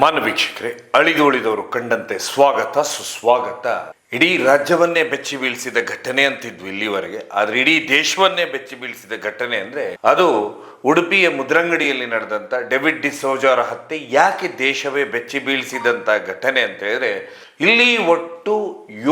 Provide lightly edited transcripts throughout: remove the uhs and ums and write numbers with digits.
ಮಾನ್ಯ ವೀಕ್ಷಕರೇ, ಅಳಿದು ಉಳಿದವರು ಕಂಡಂತೆ ಸ್ವಾಗತ ಸುಸ್ವಾಗತ. ಇಡೀ ರಾಜ್ಯವನ್ನೇ ಬೆಚ್ಚಿ ಬೀಳಿಸಿದ ಘಟನೆ ಅಂತಿದ್ವಿ ಇಲ್ಲಿವರೆಗೆ. ಆದ್ರೆ ಇಡೀ ದೇಶವನ್ನೇ ಬೆಚ್ಚಿ ಬೀಳಿಸಿದ ಘಟನೆ ಅಂದ್ರೆ ಅದು ಉಡುಪಿಯ ಮುದ್ರಂಗಡಿಯಲ್ಲಿ ನಡೆದಂತ ಡೇವಿಡ್ ಡಿಸೋಜಾ ಅವರ ಹತ್ಯೆ. ಯಾಕೆ ದೇಶವೇ ಬೆಚ್ಚಿ ಬೀಳಿಸಿದಂತ ಘಟನೆ ಅಂತ ಹೇಳಿದ್ರೆ, ಇಲ್ಲಿ ಒಟ್ಟು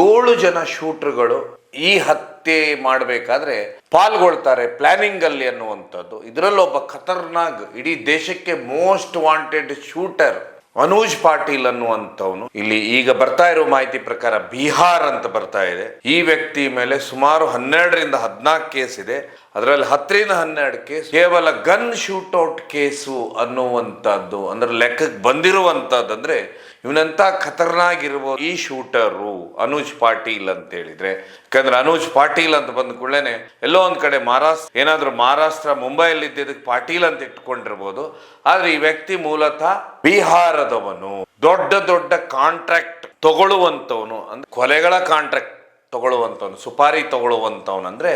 7 ಜನ ಶೂಟರ್ಗಳು ಈ ಹತ್ಯೆ ಮಾಡಬೇಕಾದ್ರೆ ಪಾಲ್ಗೊಳ್ತಾರೆ ಪ್ಲಾನಿಂಗ್ ಅಲ್ಲಿ ಅನ್ನುವಂಥದ್ದು. ಇದರಲ್ಲೊಬ್ಬ ಖತರ್ನಾಕ್, ಇಡೀ ದೇಶಕ್ಕೆ most wanted shooter Anuj Patil ಅನ್ನುವಂಥವನು. ಇಲ್ಲಿ ಈಗ ಬರ್ತಾ ಇರೋ ಮಾಹಿತಿ ಪ್ರಕಾರ ಬಿಹಾರ್ ಅಂತ ಬರ್ತಾ ಇದೆ. ಈ ವ್ಯಕ್ತಿ ಮೇಲೆ ಸುಮಾರು 12ರಿಂದ 14 ಕೇಸ್ ಇದೆ. ಅದರಲ್ಲಿ 10ರಿಂದ 12 ಕೇಸ್ ಕೇವಲ ಗನ್ ಶೂಟ್ಔಟ್ ಕೇಸು ಅನ್ನುವಂಥದ್ದು ಅಂದ್ರೆ ಲೆಕ್ಕಕ್ಕೆ ಬಂದಿರುವಂತದ್ದು. ಅಂದ್ರೆ ಇವನಂತ ಖತರ್ನಾಕ್ ಇರ್ಬೋದು ಈ ಶೂಟರು ಅನೂಜ್ ಪಾಟೀಲ್ ಅಂತ ಹೇಳಿದ್ರೆ. ಯಾಕಂದ್ರೆ ಅನೂಜ್ ಪಾಟೀಲ್ ಅಂತ ಬಂದ ಕೂಡಲೇ ಎಲ್ಲೋ ಒಂದ್ ಕಡೆ ಮಹಾರಾಷ್ಟ್ರ ಮುಂಬೈಯಲ್ಲಿ ಇದ್ದಿದ್ದಕ್ಕೆ ಪಾಟೀಲ್ ಅಂತ ಇಟ್ಕೊಂಡಿರ್ಬೋದು. ಆದ್ರೆ ಈ ವ್ಯಕ್ತಿ ಮೂಲತಃ ಬಿಹಾರದವನು. ದೊಡ್ಡ ದೊಡ್ಡ ಕಾಂಟ್ರಾಕ್ಟ್ ತಗೊಳ್ಳುವಂತವನು, ಅಂದ್ರೆ ಕೊಲೆಗಳ ಕಾಂಟ್ರಾಕ್ಟ್ ತಗೊಳ್ಳುವಂತವನು, ಸುಪಾರಿ ತಗೊಳ್ಳುವಂತವನು. ಅಂದ್ರೆ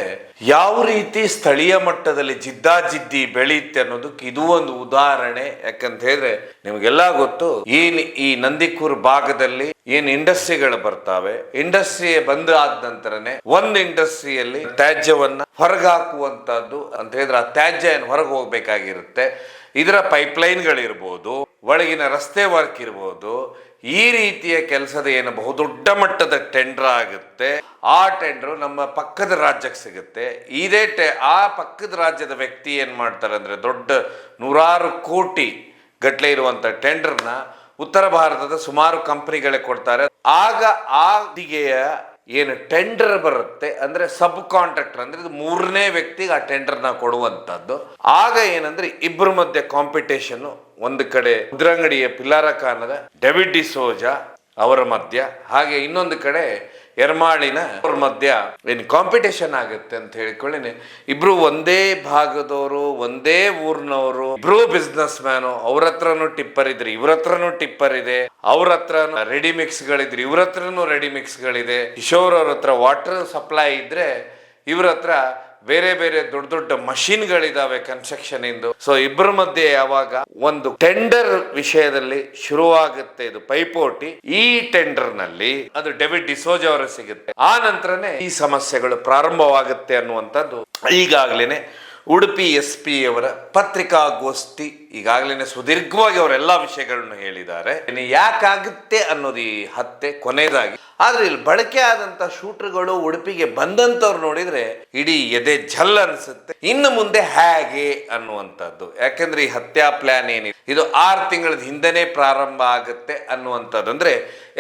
ಯಾವ ರೀತಿ ಸ್ಥಳೀಯ ಮಟ್ಟದಲ್ಲಿ ಜಿದ್ದಾಜಿದ್ದಿ ಬೆಳೆಯುತ್ತೆ ಅನ್ನೋದಕ್ಕೆ ಇದು ಒಂದು ಉದಾಹರಣೆ. ಯಾಕಂತ ಹೇಳಿದ್ರೆ ನಿಮ್ಗೆಲ್ಲ ಗೊತ್ತು, ಈ ನಂದಿಕೂರ್ ಭಾಗದಲ್ಲಿ ಏನ್ ಇಂಡಸ್ಟ್ರಿಗಳು ಬರ್ತಾವೆ, ಇಂಡಸ್ಟ್ರಿ ಬಂದ್ ಆದ ನಂತರನೇ ಒಂದು ಇಂಡಸ್ಟ್ರಿಯಲ್ಲಿ ತ್ಯಾಜ್ಯವನ್ನ ಹೊರಗೆ ಹಾಕುವಂತದ್ದು ಅಂತ ಹೇಳಿದ್ರೆ ಆ ತ್ಯಾಜ್ಯ ಏನು ಹೊರಗೆ ಹೋಗ್ಬೇಕಾಗಿರುತ್ತೆ. ಇದರ ಪೈಪ್ಲೈನ್ಗಳಿರ್ಬೋದು, ಒಳಗಿನ ರಸ್ತೆ ವರ್ಕ್ ಇರ್ಬೋದು, ಈ ರೀತಿಯ ಕೆಲಸದ ಏನು ಬಹುದೊಡ್ಡ ಮಟ್ಟದ ಟೆಂಡರ್ ಆಗುತ್ತೆ. ಆ ಟೆಂಡರ್ ನಮ್ಮ ಪಕ್ಕದ ರಾಜ್ಯಕ್ಕೆ ಸಿಗುತ್ತೆ. ಆ ಪಕ್ಕದ ರಾಜ್ಯದ ವ್ಯಕ್ತಿ ಏನ್ ಮಾಡ್ತಾರೆ ಅಂದ್ರೆ ದೊಡ್ಡ 100 ಕೋಟಿ ಗಟ್ಲೆ ಇರುವಂತ ಟೆಂಡರ್ನ ಉತ್ತರ ಭಾರತದ ಸುಮಾರು ಕಂಪನಿಗಳೇ ಕೊಡ್ತಾರೆ. ಆಗ ಆ ದಿಗೆಯ ಏನು ಟೆಂಡರ್ ಬರುತ್ತೆ ಅಂದ್ರೆ ಸಬ್ ಕಾಂಟ್ರಾಕ್ಟರ್, ಅಂದ್ರೆ ಇದು 3ನೇ ವ್ಯಕ್ತಿಗೆ ಆ ಟೆಂಡರ್ನ ಕೊಡುವಂತದ್ದು. ಆಗ ಏನಂದ್ರೆ ಇಬ್ಬರ ಮಧ್ಯೆ ಕಾಂಪಿಟೇಷನ್. ಒಂದು ಕಡೆ ಮುದ್ರಂಗಡಿಯ ಪಿಲಾರ ಖಾನದ ಡೇವಿಡ್ ಡಿಸೋಜಾ ಅವರ ಮಧ್ಯ, ಹಾಗೆ ಇನ್ನೊಂದು ಕಡೆ ಎರ್ಮಾಳಿನ ಅವ್ರ ಮಧ್ಯ ಏನು ಕಾಂಪಿಟೇಷನ್ ಆಗುತ್ತೆ ಅಂತ ಹೇಳಿಕೊಳ್ಳಿ. ಇಬ್ರು ಒಂದೇ ಭಾಗದವರು, ಒಂದೇ ಊರಿನವರು, ಇಬ್ರು ಬಿಸ್ನೆಸ್ ಮ್ಯಾನು. ಅವ್ರ ಹತ್ರನು ಟಿಪ್ಪರ್ ಇದ್ರೆ ಇವ್ರ ಹತ್ರನು ಟಿಪ್ಪರ್ ಇದೆ, ಅವ್ರ ಹತ್ರ ರೆಡಿ ಮಿಕ್ಸ್ ಗಳಿದ್ರೆ ಇವ್ರ ಹತ್ರನು ರೆಡಿ ಮಿಕ್ಸ್ ಗಳಿದೆ. ಕಿಶೋರ್ ಅವ್ರ ಹತ್ರ ವಾಟರ್ ಸಪ್ಲೈ ಇದ್ರೆ ಇವ್ರ ಹತ್ರ ಬೇರೆ ಬೇರೆ ದೊಡ್ಡ ದೊಡ್ಡ ಮಷಿನ್ಗಳಿದಾವೆ ಕನ್ಸ್ಟ್ರಕ್ಷನ್ ಇಂದು. ಸೊ ಇಬ್ಬರ ಮಧ್ಯೆ ಯಾವಾಗ ಒಂದು ಟೆಂಡರ್ ವಿಷಯದಲ್ಲಿ ಶುರುವಾಗುತ್ತೆ ಇದು ಪೈಪೋಟಿ, ಈ ಟೆಂಡರ್ ನಲ್ಲಿ ಅದು ಡೇವಿಡ್ ಡಿಸೋಜಾ ಅವರ ಸಿಗುತ್ತೆ. ಆ ನಂತರನೇ ಈ ಸಮಸ್ಯೆಗಳು ಪ್ರಾರಂಭವಾಗುತ್ತೆ ಅನ್ನುವಂಥದ್ದು. ಈಗಾಗಲೇ ಉಡುಪಿ SP ಅವರ ಪತ್ರಿಕಾಗೋಷ್ಠಿ ಈಗಾಗಲೇ ಸುದೀರ್ಘವಾಗಿ ಅವರೆಲ್ಲಾ ವಿಷಯಗಳನ್ನು ಹೇಳಿದ್ದಾರೆ. ಯಾಕಾಗುತ್ತೆ ಅನ್ನೋದು ಈ ಹತ್ಯೆ ಕೊನೆಯದಾಗಿ. ಆದ್ರೆ ಇಲ್ಲಿ ಬಳಕೆ ಆದಂತ ಶೂಟರ್ಗಳು ಉಡುಪಿಗೆ ಬಂದಂತವ್ರು ನೋಡಿದ್ರೆ ಇಡೀ ಎದೆ ಝಲ್ ಅನ್ಸುತ್ತೆ. ಇನ್ನು ಮುಂದೆ ಹೇಗೆ ಅನ್ನುವಂಥದ್ದು. ಯಾಕಂದ್ರೆ ಈ ಹತ್ಯಾ ಪ್ಲಾನ್ ಏನಿದೆ ಇದು 6 ತಿಂಗಳ ಹಿಂದೆನೆ ಪ್ರಾರಂಭ ಆಗುತ್ತೆ ಅನ್ನುವಂಥದ್ದು. ಅಂದ್ರೆ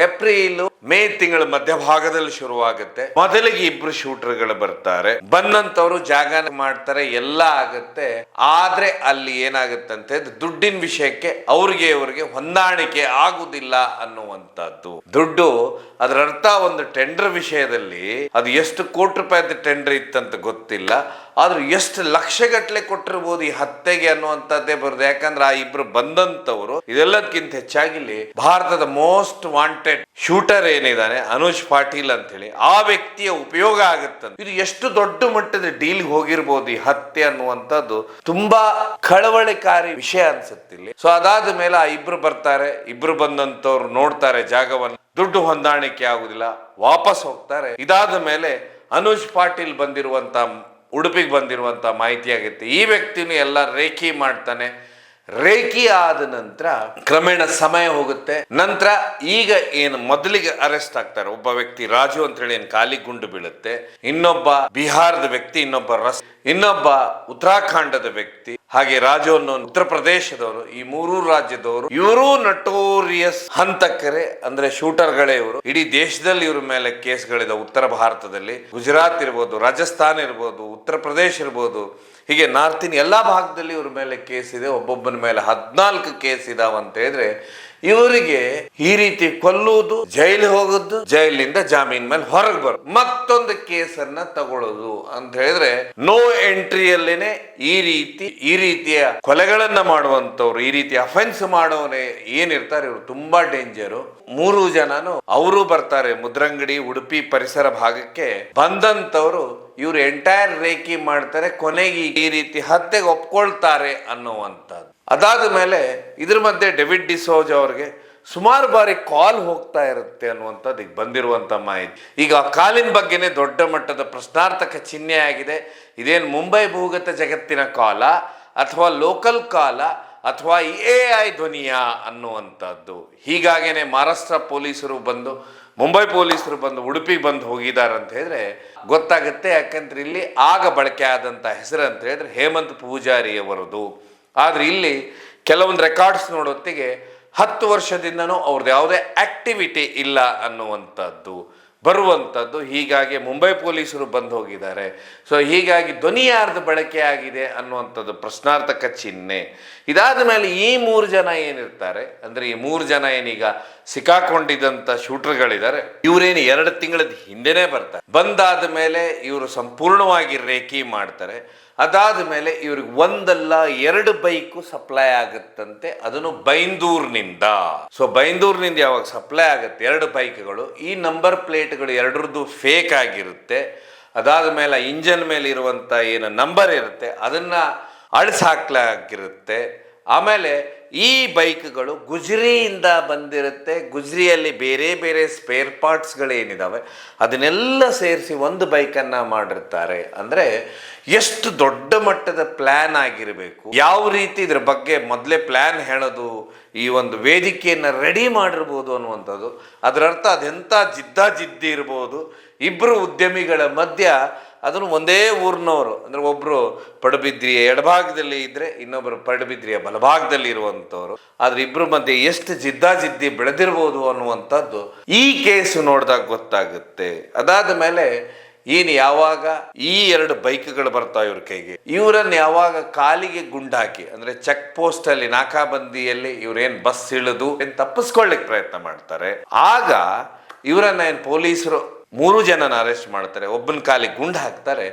ಏಪ್ರಿಲ್ ಮೇ ತಿಂಗಳ ಮಧ್ಯಭಾಗದಲ್ಲಿ ಶುರುವಾಗುತ್ತೆ. ಮೊದಲಿಗೆ 2 ಶೂಟರ್ಗಳು ಬರ್ತಾರೆ, ಬಂದಂತವ್ರು ಜಾಗ ಮಾಡ್ತಾರೆ, ಎಲ್ಲ ಆಗುತ್ತೆ. ಆದ್ರೆ ಅಲ್ಲಿ ಏನಾಗುತ್ತಂತೆ ದುಡ್ಡಿನ ವಿಷಯಕ್ಕೆ ಅವ್ರಿಗೆ ಹೊಂದಾಣಿಕೆ ಆಗುದಿಲ್ಲ ಅನ್ನುವಂಥದ್ದು. ದುಡ್ಡು ಅದರ ಅರ್ಥ ಒಂದು ಟೆಂಡರ್ ವಿಷಯದಲ್ಲಿ ಅದು ಎಷ್ಟು ಕೋಟಿ ರೂಪಾಯಿದ ಟೆಂಡರ್ ಇತ್ತಂತ ಗೊತ್ತಿಲ್ಲ, ಆದ್ರೂ ಎಷ್ಟು ಲಕ್ಷಗಟ್ಟಲೆ ಕೊಟ್ಟಿರ್ಬೋದು ಈ ಹತ್ಯೆಗೆ ಅನ್ನುವಂಥದ್ದೇ ಬರುದು. ಯಾಕಂದ್ರೆ ಆ 2 ಬಂದಂತವ್ರು ಇದೆಲ್ಲದಕ್ಕಿಂತ ಹೆಚ್ಚಾಗಿ ಇಲ್ಲಿ ಭಾರತದ ಮೋಸ್ಟ್ ವಾಂಟೆಡ್ ಶೂಟರ್ ಏನಿದ್ದಾನೆ ಅನೂಜ್ ಪಾಟೀಲ್ ಅಂತ ಹೇಳಿ ಆ ವ್ಯಕ್ತಿಯ ಉಪಯೋಗ ಆಗುತ್ತಂತ. ಇದು ಎಷ್ಟು ದೊಡ್ಡ ಮಟ್ಟದ ಡೀಲ್ ಹೋಗಿರ್ಬೋದು ಈ ಹತ್ಯೆ ಅನ್ನುವಂಥದ್ದು ತುಂಬಾ ಕಳವಳಿಕಾರಿ ವಿಷಯ ಅನ್ಸುತ್ತಿಲ್ಲ. ಸೊ ಅದಾದ ಮೇಲೆ ಆ 2 ಬರ್ತಾರೆ, 2 ಬಂದಂತವ್ರು ನೋಡ್ತಾರೆ ಜಾಗವನ್ನು, ದುಡ್ಡು ಹೊಂದಾಣಿಕೆ ಆಗುದಿಲ್ಲ, ವಾಪಸ್ ಹೋಗ್ತಾರೆ. ಇದಾದ ಮೇಲೆ ಅನೂಜ್ ಪಾಟೀಲ್ ಉಡುಪಿಗೆ ಬಂದಿರುವಂತ ಮಾಹಿತಿ ಆಗುತ್ತೆ. ಈ ವ್ಯಕ್ತಿನೂ ಎಲ್ಲ ರೇಖಿ ಮಾಡ್ತಾನೆ. ರೇಖಿ ಆದ ನಂತರ ಕ್ರಮೇಣ ಸಮಯ ಹೋಗುತ್ತೆ. ನಂತರ ಈಗ ಏನು ಮೊದಲಿಗೆ ಅರೆಸ್ಟ್ ಆಗ್ತಾರೆ ಒಬ್ಬ ವ್ಯಕ್ತಿ ರಾಜು ಅಂತ ಹೇಳಿ ಏನು ಕಾಲಿ ಗುಂಡು ಬೀಳುತ್ತೆ, ಇನ್ನೊಬ್ಬ ಬಿಹಾರದ ವ್ಯಕ್ತಿ, ಇನ್ನೊಬ್ಬ ಉತ್ತರಾಖಂಡದ ವ್ಯಕ್ತಿ, ಹಾಗೆ ರಾಜು ಅನ್ನೋ ಉತ್ತರ ಪ್ರದೇಶದವರು. ಈ 3 ರಾಜ್ಯದವರು ಇವರು ನಟೋರಿಯಸ್ ಹಂತಕರೇ, ಅಂದ್ರೆ ಶೂಟರ್ಗಳೇ ಇವರು. ಇಡೀ ದೇಶದಲ್ಲಿ ಇವ್ರ ಮೇಲೆ ಕೇಸ್ಗಳಿದೆ. ಉತ್ತರ ಭಾರತದಲ್ಲಿ ಗುಜರಾತ್ ಇರ್ಬೋದು, ರಾಜಸ್ಥಾನ್ ಇರ್ಬೋದು, ಉತ್ತರ ಪ್ರದೇಶ ಇರ್ಬೋದು, ಹೀಗೆ ನಾರ್ತಿನ ಎಲ್ಲಾ ಭಾಗದಲ್ಲಿ ಇವ್ರ ಮೇಲೆ ಕೇಸ್ ಇದೆ. ಒಬ್ಬೊಬ್ಬನ ಮೇಲೆ 14 ಕೇಸ್ ಇದಾವಂತ ಹೇಳಿದ್ರೆ ಇವರಿಗೆ ಈ ರೀತಿ ಕೊಲ್ಲುವುದು, ಜೈಲು ಹೋಗುದು, ಜೈಲಿನಿಂದ ಜಾಮೀನ್ ಮೇಲೆ ಹೊರಗೆ ಬರೋದು, ಮತ್ತೊಂದು ಕೇಸನ್ನ ತಗೊಳ್ಳೋದು ಅಂತ ಹೇಳಿದ್ರೆ ನೋ ಎಂಟ್ರಿಯಲ್ಲೇನೆ ಈ ರೀತಿಯ ಕೊಲೆಗಳನ್ನ ಮಾಡುವಂತವ್ರು, ಈ ರೀತಿ ಅಫೆನ್ಸ್ ಮಾಡೋನೆ ಏನಿರ್ತಾರೆ ಇವರು ತುಂಬಾ ಡೇಂಜರು. 3 ಜನನು ಅವರು ಬರ್ತಾರೆ ಮುದ್ರಂಗಡಿ ಉಡುಪಿ ಪರಿಸರ ಭಾಗಕ್ಕೆ. ಬಂದಂತವ್ರು ಇವ್ರು ಎಂಟೈರ್ ರೇಖಿ ಮಾಡ್ತಾರೆ, ಕೊನೆಗೆ ಈ ರೀತಿ ಹತ್ಯೆಗೆ ಒಪ್ಕೊಳ್ತಾರೆ ಅನ್ನುವಂಥದ್ದು. ಅದಾದ ಮೇಲೆ ಇದ್ರ ಮಧ್ಯೆ ಡೇವಿಡ್ ಡಿಸೋಜಾ ಅವ್ರಿಗೆ ಸುಮಾರು ಬಾರಿ ಕಾಲ್ ಹೋಗ್ತಾ ಇರುತ್ತೆ ಅನ್ನುವಂಥದ್ದು ಈಗ ಬಂದಿರುವಂಥ ಮಾಹಿತಿ. ಈಗ ಆ ಕಾಲಿನ ಬಗ್ಗೆನೇ ದೊಡ್ಡ ಮಟ್ಟದ ಪ್ರಶ್ನಾರ್ಥಕ ಚಿಹ್ನೆ ಆಗಿದೆ. ಇದೇನು ಮುಂಬೈ ಭೂಗತ ಜಗತ್ತಿನ ಕಾಲ ಅಥವಾ ಲೋಕಲ್ ಕಾಲ ಅಥವಾ AI ಧ್ವನಿಯ ಅನ್ನುವಂಥದ್ದು. ಹೀಗಾಗೇನೆ ಮಹಾರಾಷ್ಟ್ರ ಪೊಲೀಸರು ಬಂದು, ಮುಂಬೈ ಪೊಲೀಸರು ಬಂದು ಉಡುಪಿಗೆ ಬಂದು ಹೋಗಿದ್ದಾರೆ ಅಂತ ಹೇಳಿದ್ರೆ ಗೊತ್ತಾಗುತ್ತೆ. ಯಾಕಂದ್ರೆ ಇಲ್ಲಿ ಆಗ ಬಳಕೆ ಆದಂಥ ಹೆಸರು ಅಂತ ಹೇಳಿದ್ರೆ ಹೇಮಂತ್ ಪೂಜಾರಿ ಅವರದು. ಆದರೆ ಇಲ್ಲಿ ಕೆಲವೊಂದು ರೆಕಾರ್ಡ್ಸ್ ನೋಡೋತ್ತಿಗೆ 10 ವರ್ಷದಿಂದನೂ ಅವ್ರದ್ದು ಯಾವುದೇ ಆಕ್ಟಿವಿಟಿ ಇಲ್ಲ ಅನ್ನುವಂಥದ್ದು ಬರುವಂಥದ್ದು. ಹೀಗಾಗಿ ಮುಂಬೈ ಪೊಲೀಸರು ಬಂದು ಹೋಗಿದ್ದಾರೆ. ಸೊ ಹೀಗಾಗಿ ಧ್ವನಿ ಯಾರ್ದು ಬಳಕೆ ಆಗಿದೆ ಅನ್ನುವಂಥದ್ದು ಪ್ರಶ್ನಾರ್ಥಕ ಚಿಹ್ನೆ. ಇದಾದ ಮೇಲೆ ಈ 3 ಜನ ಏನಿರ್ತಾರೆ ಅಂದರೆ ಈ 3 ಜನ ಏನೀಗ ಸಿಕ್ಕಾಕೊಂಡಿದ್ದಂಥ ಶೂಟರ್ಗಳಿದ್ದಾರೆ, ಇವರೇನು 2 ತಿಂಗಳ ಹಿಂದೆನೇ ಬರ್ತಾರೆ. ಬಂದಾದ ಮೇಲೆ ಇವರು ಸಂಪೂರ್ಣವಾಗಿ ರೇಖಿ ಮಾಡ್ತಾರೆ. ಅದಾದ ಮೇಲೆ ಇವ್ರಿಗೆ 1 ಅಲ್ಲ 2 ಬೈಕು ಸಪ್ಲೈ ಆಗುತ್ತಂತೆ, ಅದನ್ನು ಬೈಂದೂರಿನಿಂದ. ಸೊ ಬೈಂದೂರಿನಿಂದ ಯಾವಾಗ ಸಪ್ಲೈ ಆಗುತ್ತೆ 2 ಬೈಕ್ಗಳು, ಈ ನಂಬರ್ ಪ್ಲೇಟ್ಗಳು ಎರಡರದ್ದು ಫೇಕ್ ಆಗಿರುತ್ತೆ. ಅದಾದ ಮೇಲೆ ಇಂಜನ್ ಮೇಲೆ ಇರುವಂಥ ಏನು ನಂಬರ್ ಇರುತ್ತೆ ಅದನ್ನು ಅಳಿಸಾಕ್ಲಾಗಿರುತ್ತೆ. ಆಮೇಲೆ ಈ ಬೈಕ್ಗಳು ಗುಜ್ರಿಯಿಂದ ಬಂದಿರುತ್ತೆ. ಗುಜ್ರಿಯಲ್ಲಿ ಬೇರೆ ಬೇರೆ ಸ್ಪೇರ್ ಪಾರ್ಟ್ಸ್ಗಳೇನಿದ್ದಾವೆ ಅದನ್ನೆಲ್ಲ ಸೇರಿಸಿ ಒಂದು ಬೈಕನ್ನು ಮಾಡಿರ್ತಾರೆ. ಅಂದರೆ ಎಷ್ಟು ದೊಡ್ಡ ಮಟ್ಟದ ಪ್ಲ್ಯಾನ್ ಆಗಿರಬೇಕು, ಯಾವ ರೀತಿ ಇದ್ರ ಬಗ್ಗೆ ಮೊದಲೇ ಪ್ಲ್ಯಾನ್ ಹೇಳೋದು, ಈ ಒಂದು ವೇದಿಕೆಯನ್ನು ರೆಡಿ ಮಾಡಿರ್ಬೋದು ಅನ್ನುವಂಥದ್ದು. ಅದರರ್ಥ ಅದೆಂಥ ಜಿದ್ದಿ ಇರ್ಬೋದು. ಇಬ್ಬರು ಉದ್ಯಮಿಗಳ ಮಧ್ಯ ಅದನ್ನು ಒಂದೇ ಊರಿನವರು, ಅಂದರೆ ಒಬ್ಬರು ಪಡುಬಿದ್ರಿಯ ಎಡಭಾಗದಲ್ಲಿ ಇದ್ದರೆ ಇನ್ನೊಬ್ಬರು ಪಡುಬಿದ್ರಿಯ ಬಲಭಾಗದಲ್ಲಿ ಇರುವಂಥವ್ರು. ಆದರೆ ಇಬ್ಬರ ಮಧ್ಯೆ ಎಷ್ಟು ಜಿದ್ದಿ ಬೆಳೆದಿರ್ಬೋದು ಅನ್ನುವಂಥದ್ದು ಈ ಕೇಸು ನೋಡಿದಾಗ ಗೊತ್ತಾಗುತ್ತೆ. ಅದಾದ ಮೇಲೆ ಏನು ಯಾವಾಗ ಈ 2 ಬೈಕ್ಗಳು ಬರ್ತಾವೆ ಇವ್ರ ಕೈಗೆ, ಇವರನ್ನು ಯಾವಾಗ ಕಾಲಿಗೆ ಗುಂಡಾಕಿ ಅಂದರೆ ಚೆಕ್ ಪೋಸ್ಟ್ ಅಲ್ಲಿ ನಾಕಾಬಂದಿಯಲ್ಲಿ ಇವರೇನು ಬಸ್ ಇಳಿದು ತಪ್ಪಿಸ್ಕೊಳ್ಳಿಕ್ಕೆ ಪ್ರಯತ್ನ ಮಾಡ್ತಾರೆ. ಆಗ ಇವರನ್ನ ಏನು ಪೊಲೀಸರು 3 ಜನನ ಅರೆಸ್ಟ್ ಮಾಡ್ತಾರೆ, ಒಬ್ಬನ ಕಾಲಿಗೆ ಗುಂಡು ಹಾಕ್ತಾರೆ.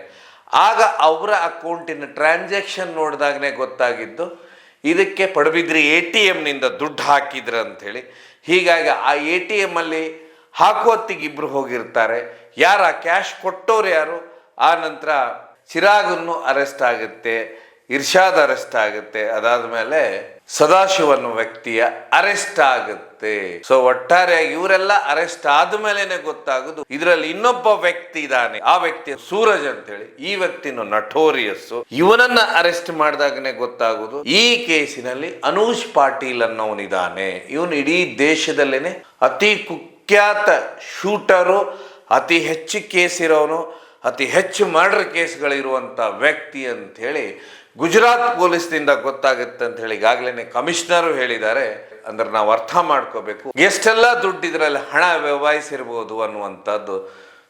ಆಗ ಅವರ ಅಕೌಂಟಿನ ಟ್ರಾನ್ಸಾಕ್ಷನ್ ನೋಡಿದಾಗನೇ ಗೊತ್ತಾಗಿದ್ದು ಇದಕ್ಕೆ ಪಡುಬಿದ್ರಿ ATMನಿಂದ ದುಡ್ಡು ಹಾಕಿದ್ರು ಅಂಥೇಳಿ. ಹೀಗಾಗಿ ಆ ATM ಅಲ್ಲಿ ಹಾಕುವತ್ತಿಗೆ ಇಬ್ಬರು ಹೋಗಿರ್ತಾರೆ. ಯಾರು ಆ ಕ್ಯಾಶ್ ಕೊಟ್ಟವ್ರು ಯಾರು, ಆ ನಂತರ ಚಿರಾಗನ್ನು ಅರೆಸ್ಟ್ ಆಗುತ್ತೆ, ಇರ್ಷಾದ್ ಅರೆಸ್ಟ್ ಆಗುತ್ತೆ. ಅದಾದ ಮೇಲೆ ಸದಾಶಿವ ವ್ಯಕ್ತಿಯ ಅರೆಸ್ಟ್ ಆಗುತ್ತೆ. ಸೊ ಒಟ್ಟಾರೆಯಾಗಿ ಇವರೆಲ್ಲ ಅರೆಸ್ಟ್ ಆದ್ಮೇಲೆನೆ ಗೊತ್ತಾಗುದು ಇದರಲ್ಲಿ ಇನ್ನೊಬ್ಬ ವ್ಯಕ್ತಿ ಇದ್ದಾನೆ, ಆ ವ್ಯಕ್ತಿ ಸೂರಜ್ ಅಂತ ಹೇಳಿ. ಈ ವ್ಯಕ್ತಿನ ನಟೋರಿಯಸ್. ಇವನನ್ನ ಅರೆಸ್ಟ್ ಮಾಡಿದಾಗನೇ ಗೊತ್ತಾಗುದು ಈ ಕೇಸಿನಲ್ಲಿ ಅನೂಷ್ ಪಾಟೀಲ್ ಅನ್ನೋನಿದ್ದಾನೆ. ಇವನು ಇಡೀ ದೇಶದಲ್ಲೇನೆ ಅತಿ ಕುಖ್ಯಾತ ಶೂಟರು, ಅತಿ ಹೆಚ್ಚು ಕೇಸ್ ಇರೋನು, ಅತಿ ಹೆಚ್ಚು ಮರ್ಡರ್ ಕೇಸ್ಗಳಿರುವಂಥ ವ್ಯಕ್ತಿ ಅಂತ ಹೇಳಿ ಗುಜರಾತ್ ಪೊಲೀಸ್ನಿಂದ ಗೊತ್ತಾಗುತ್ತೆ ಅಂತ ಹೇಳಿ ಈಗಾಗಲೇ ಕಮಿಷನರು ಹೇಳಿದ್ದಾರೆ. ಅಂದ್ರೆ ನಾವು ಅರ್ಥ ಮಾಡ್ಕೋಬೇಕು ಎಷ್ಟೆಲ್ಲ ದುಡ್ಡು ಇದರಲ್ಲಿ ಹಣ ವ್ಯವಹಾರಿಸಿರ್ಬೋದು ಅನ್ನುವಂಥದ್ದು.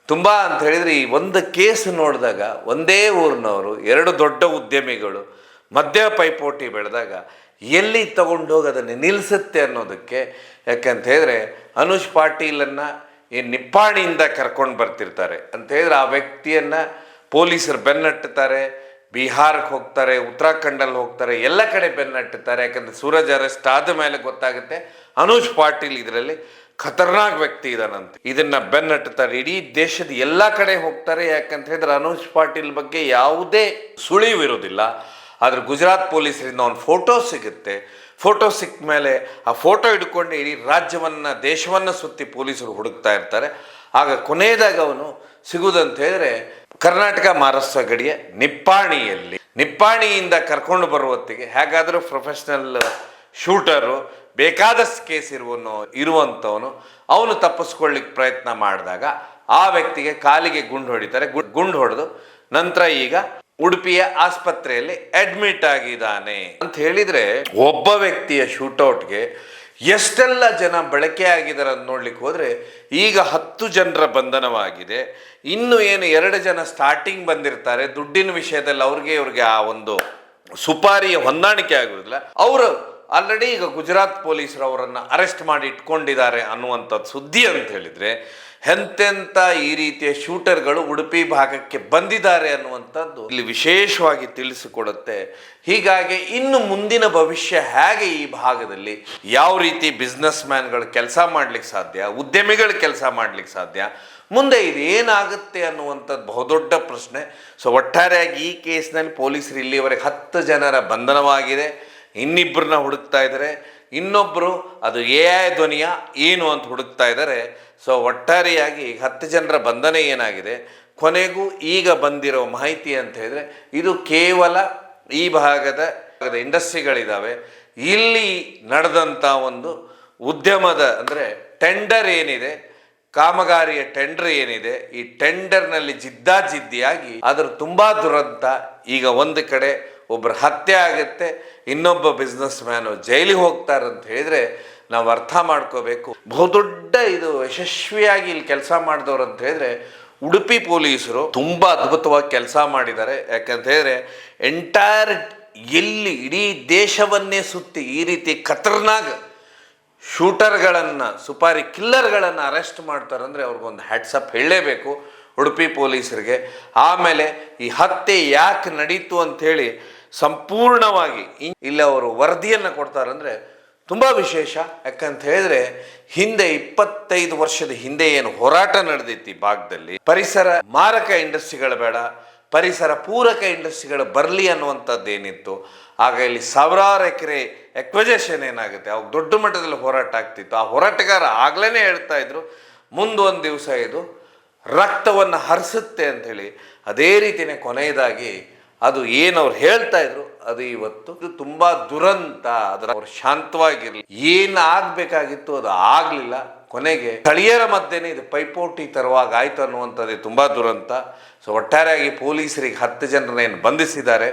ತುಂಬ ಅಂತ ಹೇಳಿದ್ರೆ ಈ ಒಂದು ಕೇಸ್ ನೋಡಿದಾಗ ಒಂದೇ ಊರಿನವರು 2 ದೊಡ್ಡ ಉದ್ಯಮಿಗಳು ಮಧ್ಯ ಪೈಪೋಟಿ ಬೆಳೆದಾಗ ಎಲ್ಲಿ ತಗೊಂಡೋಗಿ ಅದನ್ನು ನಿಲ್ಲಿಸುತ್ತೆ ಅನ್ನೋದಕ್ಕೆ. ಯಾಕಂತ ಹೇಳಿದ್ರೆ ಅನೂಷ್ ಪಾಟೀಲನ್ನು ಈ ನಿಪ್ಪಾಣಿಯಿಂದ ಕರ್ಕೊಂಡು ಬರ್ತಿರ್ತಾರೆ ಅಂತ ಹೇಳಿದ್ರೆ ಆ ವ್ಯಕ್ತಿಯನ್ನು ಪೊಲೀಸರು ಬೆನ್ನಟ್ಟುತ್ತಾರೆ, ಬಿಹಾರಕ್ಕೆ ಹೋಗ್ತಾರೆ, ಉತ್ತರಾಖಂಡಲ್ಲಿ ಹೋಗ್ತಾರೆ, ಎಲ್ಲ ಕಡೆ ಬೆನ್ನಟ್ಟುತ್ತಾರೆ. ಯಾಕಂದರೆ ಸೂರಜ್ ಅರೆಸ್ಟ್ ಆದ ಮೇಲೆ ಗೊತ್ತಾಗುತ್ತೆ ಅನೂಷ್ ಪಾಟೀಲ್ ಇದರಲ್ಲಿ ಖತರ್ನಾಕ್ ವ್ಯಕ್ತಿ ಇದಾನಂತೆ. ಇದನ್ನು ಬೆನ್ನಟ್ಟುತ್ತಾರೆ, ಇಡೀ ದೇಶದ ಎಲ್ಲ ಕಡೆ ಹೋಗ್ತಾರೆ. ಯಾಕಂತ ಹೇಳಿದ್ರೆ ಅನೂಷ್ ಪಾಟೀಲ್ ಬಗ್ಗೆ ಯಾವುದೇ ಸುಳಿವಿರೋದಿಲ್ಲ. ಆದರೆ ಗುಜರಾತ್ ಪೊಲೀಸರಿಂದ ಒಂದು ಫೋಟೋ ಸಿಗುತ್ತೆ. ಫೋಟೋ ಸಿಕ್ಕ ಮೇಲೆ ಆ ಫೋಟೋ ಹಿಡ್ಕೊಂಡು ಇಡೀ ರಾಜ್ಯವನ್ನು ದೇಶವನ್ನು ಸುತ್ತಿ ಪೊಲೀಸರು ಹುಡುಕ್ತಾ ಇರ್ತಾರೆ. ಆಗ ಕೊನೆಯದಾಗ ಅವನು ಸಿಗುವುದಂತ ಹೇಳಿದ್ರೆ ಕರ್ನಾಟಕ ಮಹಾರಾಷ್ಟ್ರ ಗಡಿಯ ನಿಪ್ಪಾಣಿಯಿಂದ ಕರ್ಕೊಂಡು ಬರುವತ್ತಿಗೆ ಹೇಗಾದರೂ ಪ್ರೊಫೆಷ್ನಲ್ ಶೂಟರು, ಬೇಕಾದಷ್ಟು ಕೇಸ್ ಇರುವಂಥವನು ಅವನು ತಪ್ಪಿಸ್ಕೊಳ್ಳಿಕ್ಕೆ ಪ್ರಯತ್ನ ಮಾಡಿದಾಗ ಆ ವ್ಯಕ್ತಿಗೆ ಕಾಲಿಗೆ ಗುಂಡು ಹೊಡೆದು ನಂತರ ಈಗ ಉಡುಪಿಯ ಆಸ್ಪತ್ರೆಯಲ್ಲಿ ಅಡ್ಮಿಟ್ ಆಗಿದ್ದಾನೆ ಅಂತ ಹೇಳಿದ್ರೆ ಒಬ್ಬ ವ್ಯಕ್ತಿಯ ಶೂಟೌಟ್ಗೆ ಎಷ್ಟೆಲ್ಲ ಜನ ಬಳಕೆ ಆಗಿದ್ದಾರೆ ಅಂತ ನೋಡ್ಲಿಕ್ಕೆ ಹೋದ್ರೆ ಈಗ 10 ಜನರ ಬಂಧನವಾಗಿದೆ. ಇನ್ನು ಏನು 2 ಜನ ಸ್ಟಾರ್ಟಿಂಗ್ ಬಂದಿರ್ತಾರೆ, ದುಡ್ಡಿನ ವಿಷಯದಲ್ಲಿ ಇವ್ರಿಗೆ ಆ ಒಂದು ಸುಪಾರಿಯ ಹೊಂದಾಣಿಕೆ ಆಗುವುದಿಲ್ಲ. ಅವರು ಆಲ್ರೆಡಿ ಈಗ ಗುಜರಾತ್ ಪೊಲೀಸರು ಅವರನ್ನು ಅರೆಸ್ಟ್ ಮಾಡಿ ಇಟ್ಕೊಂಡಿದ್ದಾರೆ ಅನ್ನುವಂಥದ್ದು ಸುದ್ದಿ ಅಂತ ಹೇಳಿದ್ರೆ ಎಂತೆಂಥ ಈ ರೀತಿಯ ಶೂಟರ್ಗಳು ಉಡುಪಿ ಭಾಗಕ್ಕೆ ಬಂದಿದ್ದಾರೆ ಅನ್ನುವಂಥದ್ದು ಇಲ್ಲಿ ವಿಶೇಷವಾಗಿ ತಿಳಿಸಿಕೊಡುತ್ತೆ. ಹೀಗಾಗಿ ಇನ್ನು ಮುಂದಿನ ಭವಿಷ್ಯ ಹೇಗೆ ಈ ಭಾಗದಲ್ಲಿ ಯಾವ ರೀತಿ ಬಿಸ್ನೆಸ್ ಮ್ಯಾನ್ಗಳು ಕೆಲಸ ಮಾಡ್ಲಿಕ್ಕೆ ಸಾಧ್ಯ, ಉದ್ಯಮಿಗಳು ಕೆಲಸ ಮಾಡ್ಲಿಕ್ಕೆ ಸಾಧ್ಯ, ಮುಂದೆ ಇದೇನಾಗುತ್ತೆ ಅನ್ನುವಂಥದ್ದು ಬಹುದೊಡ್ಡ ಪ್ರಶ್ನೆ. ಸೊ ಒಟ್ಟಾರೆಯಾಗಿ ಈ ಕೇಸ್ನಲ್ಲಿ ಪೊಲೀಸರು ಇಲ್ಲಿವರೆಗೆ 10 ಜನರ ಬಂಧನವಾಗಿದೆ, ಇನ್ನಿಬ್ಬರನ್ನ ಹುಡುಕ್ತಾ ಇದ್ದಾರೆ. ಇನ್ನೊಬ್ಬರು ಅದು AI ಧ್ವನಿಯ ಏನು ಅಂತ ಹುಡುಕ್ತಾ ಇದ್ದಾರೆ. ಸೊ ಒಟ್ಟಾರೆಯಾಗಿ 10 ಜನರ ಬಂಧನ ಏನಾಗಿದೆ, ಕೊನೆಗೂ ಈಗ ಬಂದಿರೋ ಮಾಹಿತಿ ಅಂತ ಹೇಳಿದ್ರೆ ಇದು ಕೇವಲ ಈ ಭಾಗದ ಇಂಡಸ್ಟ್ರಿಗಳಿದ್ದಾವೆ, ಇಲ್ಲಿ ನಡೆದಂಥ ಒಂದು ಉದ್ಯಮದ ಅಂದರೆ ಟೆಂಡರ್ ಏನಿದೆ, ಕಾಮಗಾರಿಯ ಟೆಂಡರ್ ಏನಿದೆ, ಈ ಟೆಂಡರ್ನಲ್ಲಿ ಜಿದ್ದಾಜಿದ್ದಿಯಾಗಿ ಅದರ ತುಂಬ ದುರಂತ. ಈಗ ಒಂದು ಕಡೆ ಒಬ್ಬರು ಹತ್ಯೆ ಆಗುತ್ತೆ, ಇನ್ನೊಬ್ಬ ಬಿಸ್ನೆಸ್ ಮ್ಯಾನು ಜೈಲಿಗೆ ಹೋಗ್ತಾರೆ ಅಂತ ಹೇಳಿದ್ರೆ ನಾವು ಅರ್ಥ ಮಾಡ್ಕೋಬೇಕು. ಬಹುದೊಡ್ಡ ಇದು ಯಶಸ್ವಿಯಾಗಿ ಇಲ್ಲಿ ಕೆಲಸ ಮಾಡಿದವರು ಅಂತ ಹೇಳಿದ್ರೆ ಉಡುಪಿ ಪೊಲೀಸರು ತುಂಬ ಅದ್ಭುತವಾಗಿ ಕೆಲಸ ಮಾಡಿದ್ದಾರೆ. ಯಾಕಂತ ಹೇಳಿದ್ರೆ ಎಂಟೈರ್ ಎಲ್ಲಿ ಇಡೀ ದೇಶವನ್ನೇ ಸುತ್ತಿ ಈ ರೀತಿ ಖತರ್ನಾಕ್ ಶೂಟರ್ಗಳನ್ನು, ಸುಪಾರಿ ಕಿಲ್ಲರ್ಗಳನ್ನು ಅರೆಸ್ಟ್ ಮಾಡ್ತಾರೆ ಅಂದರೆ ಅವ್ರಿಗೊಂದು ಹ್ಯಾಟ್ಸಪ್ ಹೇಳಲೇಬೇಕು ಉಡುಪಿ ಪೊಲೀಸರಿಗೆ. ಆಮೇಲೆ ಈ ಹತ್ಯೆ ಯಾಕೆ ನಡೀತು ಅಂಥೇಳಿ ಸಂಪೂರ್ಣವಾಗಿ ಇಲ್ಲಿ ಅವರು ವರದಿಯನ್ನು ಕೊಡ್ತಾರಂದರೆ ತುಂಬ ವಿಶೇಷ. ಯಾಕಂತ ಹೇಳಿದ್ರೆ ಹಿಂದೆ 25 ವರ್ಷದ ಹಿಂದೆ ಏನು ಹೋರಾಟ ನಡೆದಿತ್ತು ಈ ಭಾಗದಲ್ಲಿ, ಪರಿಸರ ಮಾರಕ ಇಂಡಸ್ಟ್ರಿಗಳು ಬೇಡ, ಪರಿಸರ ಪೂರಕ ಇಂಡಸ್ಟ್ರಿಗಳು ಬರಲಿ ಅನ್ನುವಂಥದ್ದು ಏನಿತ್ತು. ಆಗ ಇಲ್ಲಿ ಸಾವಿರಾರು ಎಕರೆ ಎಕ್ವಜೇಷನ್ ಏನಾಗುತ್ತೆ, ಅವಾಗ ದೊಡ್ಡ ಮಟ್ಟದಲ್ಲಿ ಹೋರಾಟ ಆಗ್ತಿತ್ತು. ಆ ಹೋರಾಟಗಾರ ಆಗ್ಲೇ ಹೇಳ್ತಾ ಇದ್ರು ಮುಂದೊಂದು ದಿವಸ ಇದು ರಕ್ತವನ್ನು ಹರಿಸುತ್ತೆ ಅಂಥೇಳಿ. ಅದೇ ರೀತಿಯೇ ಕೊನೆಯದಾಗಿ ಅದು ಏನು ಅವ್ರು ಹೇಳ್ತಾ ಇದ್ರು ಅದು ಇವತ್ತು ಇದು ತುಂಬ ದುರಂತ. ಅದರ ಅವ್ರು ಶಾಂತವಾಗಿರಲಿ, ಏನು ಆಗಬೇಕಾಗಿತ್ತು ಅದು ಆಗಲಿಲ್ಲ. ಕೊನೆಗೆ ಸ್ಥಳೀಯರ ಮಧ್ಯೆನೇ ಇದು ಪೈಪೋಟಿ ತರುವಾಗ ಆಯ್ತು ಅನ್ನುವಂಥದ್ದೇ ತುಂಬ ದುರಂತ. ಸೊ ಒಟ್ಟಾರೆಯಾಗಿ ಪೊಲೀಸರಿಗೆ 10 ಜನರನ್ನೇನು ಬಂಧಿಸಿದ್ದಾರೆ.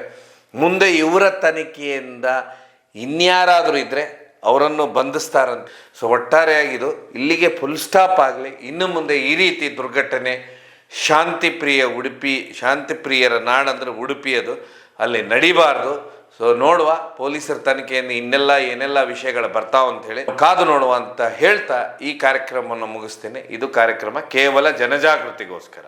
ಮುಂದೆ ಇವರ ತನಿಖೆಯಿಂದ ಇನ್ಯಾರಾದರೂ ಇದ್ದರೆ ಅವರನ್ನು ಬಂಧಿಸ್ತಾರಂತ. ಸೊ ಒಟ್ಟಾರೆಯಾಗಿದು ಇಲ್ಲಿಗೆ ಫುಲ್ ಸ್ಟಾಪ್ ಆಗಲಿ. ಇನ್ನು ಮುಂದೆ ಈ ರೀತಿ ದುರ್ಘಟನೆ ಶಾಂತಿಪ್ರಿಯ ಉಡುಪಿ, ಶಾಂತಿಪ್ರಿಯರ ನಾಡಂದ್ರೆ ಉಡುಪಿ, ಅದು ಅಲ್ಲಿ ನಡಿಬಾರ್ದು. ಸೊ ನೋಡುವ ಪೊಲೀಸರ ತನಿಖೆಯನ್ನು ಇನ್ನೆಲ್ಲ ಏನೆಲ್ಲ ವಿಷಯಗಳು ಬರ್ತಾವ ಅಂತ ಹೇಳಿ ಕಾದು ನೋಡುವ ಅಂತ ಹೇಳ್ತಾ ಈ ಕಾರ್ಯಕ್ರಮವನ್ನು ಮುಗಿಸ್ತೇನೆ. ಇದು ಕಾರ್ಯಕ್ರಮ ಕೇವಲ ಜನಜಾಗೃತಿಗೋಸ್ಕರ.